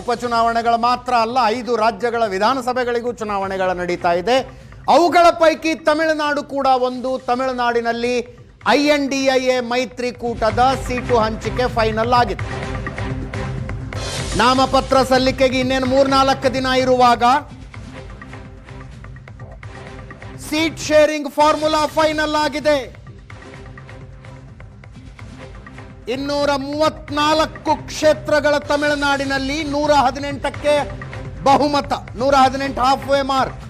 ಉಪಚುನಾವಣೆಗಳು ಮಾತ್ರ ಅಲ್ಲ, 5 ರಾಜ್ಯಗಳ ವಿಧಾನಸಭೆಗಳಿಗೂ ಚುನಾವಣೆಗಳು ನಡೀತಾ ಇದೆ. ಅವುಗಳ ಪೈಕಿ ತಮಿಳುನಾಡು ಕೂಡ ಒಂದು. ತಮಿಳುನಾಡಿನಲ್ಲಿ INDIA ಮೈತ್ರಿಕೂಟದ ಸೀಟು ಹಂಚಿಕೆ ಫೈನಲ್ ಆಗಿದೆ. ನಾಮಪತ್ರ ಸಲ್ಲಿಕೆಗೆ ಇನ್ನೇನು 3-4 ದಿನ ಇರುವಾಗ ಸೀಟ್ ಶೇರಿಂಗ್ ಫಾರ್ಮುಲಾ ಫೈನಲ್ ಆಗಿದೆ. 234 ಕ್ಷೇತ್ರಗಳ ತಮಿಳುನಾಡಿನಲ್ಲಿ 118ಕ್ಕೆ ಬಹುಮತ, 118 ಹಾಫ್ ವೇ ಮಾರ್ಕ್.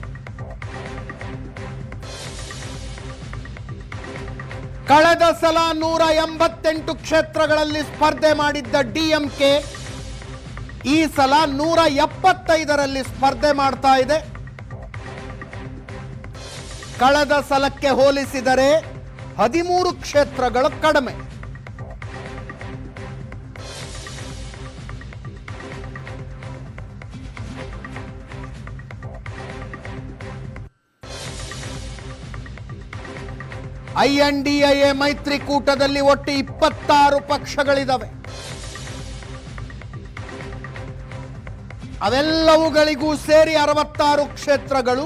ಕಳೆದ ಸಲ 188 ಕ್ಷೇತ್ರಗಳಲ್ಲಿ ಸ್ಪರ್ಧೆ ಮಾಡಿದ್ದ DMK ಈ ಸಲ 175ರಲ್ಲಿ ಸ್ಪರ್ಧೆ ಮಾಡ್ತಾ ಇದೆ. ಕಳೆದ ಸಲಕ್ಕೆ ಹೋಲಿಸಿದರೆ 13 ಕ್ಷೇತ್ರಗಳು ಕಡಿಮೆ. INDIA ಮೈತ್ರಿಕೂಟದಲ್ಲಿ ಒಟ್ಟು 26 ಪಕ್ಷಗಳಿದಾವೆ. ಅವೆಲ್ಲವುಗಳಿಗೂ ಸೇರಿ 66 ಕ್ಷೇತ್ರಗಳು.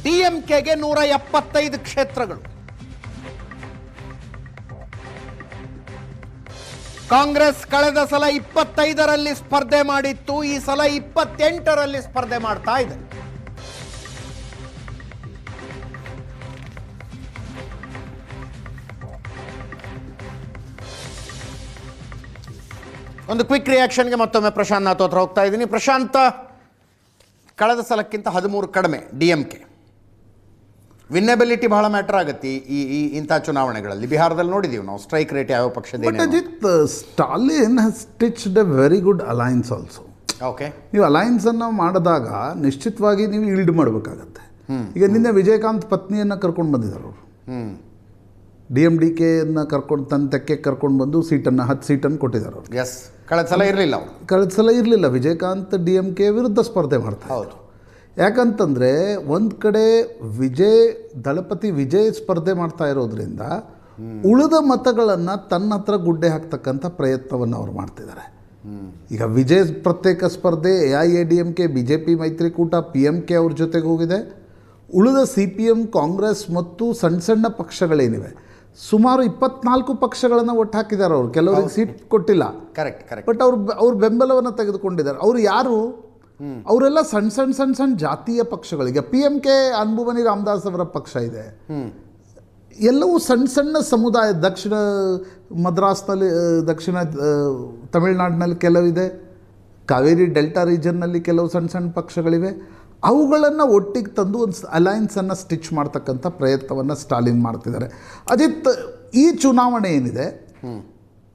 DMKಗೆ 175 ಕ್ಷೇತ್ರಗಳು. ಕಾಂಗ್ರೆಸ್ ಕಳೆದ ಸಲ 25ರಲ್ಲಿ ಸ್ಪರ್ಧೆ ಮಾಡಿತ್ತು, ಈ ಸಲ 28ರಲ್ಲಿ ಸ್ಪರ್ಧೆ ಮಾಡ್ತಾ ಇದೆ. ಒಂದು ಕ್ವಿಕ್ ರಿಯಾಕ್ಷನ್ಗೆ ಮತ್ತೊಮ್ಮೆ ಪ್ರಶಾಂತ್ ನಾಥ್ ಹತ್ರ ಹೋಗ್ತಾ ಇದ್ದೀನಿ. ಪ್ರಶಾಂತ್, ಕಳೆದ ಸಲಕ್ಕಿಂತ 13 ಕಡಿಮೆ DMK. ವಿನ್ನೆಬಿಲಿಟಿ ಬಹಳ ಮ್ಯಾಟರ್ ಆಗುತ್ತೆ ಈ ಇಂಥ ಚುನಾವಣೆಗಳಲ್ಲಿ. ಬಿಹಾರದಲ್ಲಿ ನೋಡಿದೀವಿ ನಾವು ಸ್ಟ್ರೈಕ್ ರೇಟ್ ಯಾವ ಪಕ್ಷದ. Stalin has stitched a very good alliance also. Okay, ನೀವು ಅಲೈನ್ಸನ್ನು ಮಾಡಿದಾಗ ನಿಶ್ಚಿತವಾಗಿ ನೀವು ಈಲ್ಡ್ ಮಾಡಬೇಕಾಗತ್ತೆ. ಈಗ ನಿನ್ನೆ ವಿಜಯಕಾಂತ್ ಪತ್ನಿಯನ್ನು ಕರ್ಕೊಂಡು ಬಂದಿದ್ದಾರೆ ಅವರು. DMDKಯನ್ನು ಕರ್ಕೊಂಡು ತಂತಕ್ಕೆ ಕರ್ಕೊಂಡು ಬಂದು 10 ಸೀಟನ್ನು ಕೊಟ್ಟಿದ್ದಾರೆ ಅವರು. ಎಸ್, ಕಳೆದ ಸಲ ಇರಲಿಲ್ಲ ಅವರು. ಕಳೆದ ಸಲ ಇರಲಿಲ್ಲ. ವಿಜಯಕಾಂತ್ DMK ವಿರುದ್ಧ ಸ್ಪರ್ಧೆ ಮಾಡ್ತಾರೆ. ಹೌದು. ಯಾಕಂತಂದರೆ ಒಂದು ಕಡೆ ದಳಪತಿ ವಿಜಯ್ ಸ್ಪರ್ಧೆ ಮಾಡ್ತಾ ಇರೋದ್ರಿಂದ ಉಳಿದ ಮತಗಳನ್ನು ತನ್ನ ಹತ್ರ ಗುಡ್ಡೆ ಹಾಕ್ತಕ್ಕಂಥ ಪ್ರಯತ್ನವನ್ನು ಅವ್ರು ಮಾಡ್ತಿದ್ದಾರೆ. ಈಗ ವಿಜಯ್ ಪ್ರತ್ಯೇಕ ಸ್ಪರ್ಧೆ, AIADMK BJP ಮೈತ್ರಿಕೂಟ PMK ಅವ್ರ ಜೊತೆಗೆ ಹೋಗಿದೆ. ಉಳಿದ CPM, ಕಾಂಗ್ರೆಸ್ ಮತ್ತು ಸಣ್ಣ ಸಣ್ಣ ಪಕ್ಷಗಳೇನಿವೆ ಸುಮಾರು 24 ಪಕ್ಷಗಳನ್ನು ಒಟ್ಟು ಹಾಕಿದ್ದಾರೆ ಅವರು. ಕೆಲವರಿಗೆ ಸೀಟ್ ಕೊಟ್ಟಿಲ್ಲ, ಕರೆಕ್ಟ್. ಬಟ್ ಅವ್ರ ಬೆಂಬಲವನ್ನು ತೆಗೆದುಕೊಂಡಿದ್ದಾರೆ. ಅವರು ಯಾರು? ಅವರೆಲ್ಲ ಸಣ್ಣ ಜಾತೀಯ ಪಕ್ಷಗಳಿಗೆ. PMK ಅನ್ಬುಮನಿ ರಾಮದಾಸ್ ಅವರ ಪಕ್ಷ ಇದೆ. ಎಲ್ಲವೂ ಸಣ್ಣ ಸಮುದಾಯ. ದಕ್ಷಿಣ ಮದ್ರಾಸ್ನಲ್ಲಿ, ದಕ್ಷಿಣ ತಮಿಳುನಾಡಿನಲ್ಲಿ ಕೆಲವಿದೆ. ಕಾವೇರಿ ಡೆಲ್ಟಾ ರೀಜನ್ನಲ್ಲಿ ಕೆಲವು ಸಣ್ಣ ಪಕ್ಷಗಳಿವೆ. ಅವುಗಳನ್ನು ಒಟ್ಟಿಗೆ ತಂದು ಒಂದು ಅಲೈನ್ಸನ್ನು ಸ್ಟಿಚ್ ಮಾಡ್ತಕ್ಕಂಥ ಪ್ರಯತ್ನವನ್ನು ಸ್ಟಾಲಿನ್ ಮಾಡ್ತಿದ್ದಾರೆ. ಅಜಿತ್, ಈ ಚುನಾವಣೆ ಏನಿದೆ,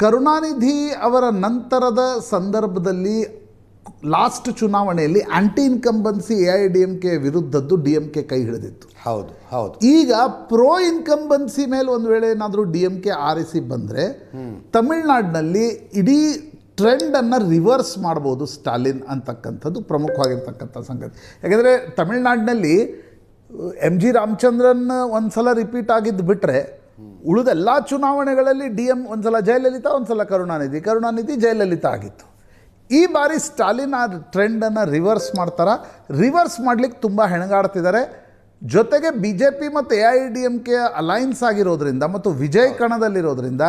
ಕರುಣಾನಿಧಿ ಅವರ ನಂತರದ ಸಂದರ್ಭದಲ್ಲಿ ಲಾಸ್ಟ್ ಚುನಾವಣೆಯಲ್ಲಿ ಆಂಟಿ ಇನ್ಕಂಬನ್ಸಿ AIADMK ವಿರುದ್ಧದ್ದು DMK ಕೈ ಹಿಡಿದಿತ್ತು. ಹೌದು. ಈಗ ಪ್ರೋ ಇನ್ಕಂಬನ್ಸಿ ಮೇಲೆ ಒಂದು ವೇಳೆ ಏನಾದರೂ DMK ಆರಿಸಿ ಬಂದರೆ ತಮಿಳುನಾಡಿನಲ್ಲಿ ಇಡೀ ಟ್ರೆಂಡನ್ನು ರಿವರ್ಸ್ ಮಾಡ್ಬೋದು ಸ್ಟಾಲಿನ್ ಅಂತಕ್ಕಂಥದ್ದು ಪ್ರಮುಖವಾಗಿರ್ತಕ್ಕಂಥ ಸಂಗತಿ. ಯಾಕೆಂದರೆ ತಮಿಳುನಾಡಿನಲ್ಲಿ MG ರಾಮಚಂದ್ರನ್ ಒಂದು ಸಲ ರಿಪೀಟ್ ಆಗಿದ್ದು ಬಿಟ್ಟರೆ ಉಳಿದೆಲ್ಲ ಚುನಾವಣೆಗಳಲ್ಲಿ ಒಂದು ಸಲ ಜಯಲಲಿತಾ, ಒಂದು ಸಲ ಕರುಣಾನಿಧಿ ಜಯಲಲಿತಾ ಆಗಿತ್ತು. ಈ ಬಾರಿ ಸ್ಟಾಲಿನ್ ಆ ಟ್ರೆಂಡನ್ನು ರಿವರ್ಸ್ ಮಾಡ್ತಾರೆ. ರಿವರ್ಸ್ ಮಾಡಲಿಕ್ಕೆ ತುಂಬ ಹೆಣಗಾಡ್ತಿದ್ದಾರೆ. ಜೊತೆಗೆ BJP ಮತ್ತು AIADMK ಅಲೈನ್ಸ್ ಆಗಿರೋದ್ರಿಂದ ಮತ್ತು ವಿಜಯ್ ಕಣದಲ್ಲಿರೋದ್ರಿಂದ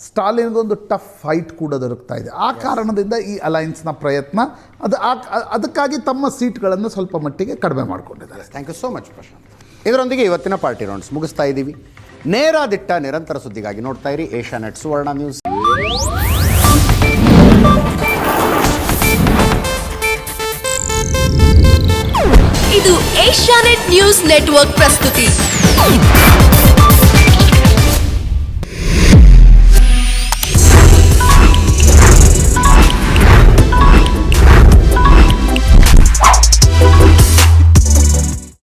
ಸ್ಟಾಲಿನ್ಗೊಂದು ಟಫ್ ಫೈಟ್ ಕೂಡ ದೊರಕ್ತಾ ಇದೆ. ಆ ಕಾರಣದಿಂದ ಈ ಅಲೈನ್ಸ್ನ ಪ್ರಯತ್ನ ಅದಕ್ಕಾಗಿ ತಮ್ಮ ಸೀಟ್ಗಳನ್ನು ಸ್ವಲ್ಪ ಮಟ್ಟಿಗೆ ಕಡಿಮೆ ಮಾಡಿಕೊಂಡಿದ್ದಾರೆ. Thank you so much Prashant. ಇದರೊಂದಿಗೆ ಇವತ್ತಿನ ಪಾರ್ಟಿ ರೌಂಡ್ಸ್ ಮುಗಿಸ್ತಾ ಇದ್ದೀವಿ. ನೇರ ದಿಟ್ಟ ನಿರಂತರ ಸುದ್ದಿಗಾಗಿ ನೋಡ್ತಾ ಇರಿ ಏಷ್ಯಾನೆಟ್ ಸುವರ್ಣ ನ್ಯೂಸ್. ಇದು ಏಷ್ಯಾನೆಟ್ ನ್ಯೂಸ್ ನೆಟ್ವರ್ಕ್ ಪ್ರಸ್ತುತಿ.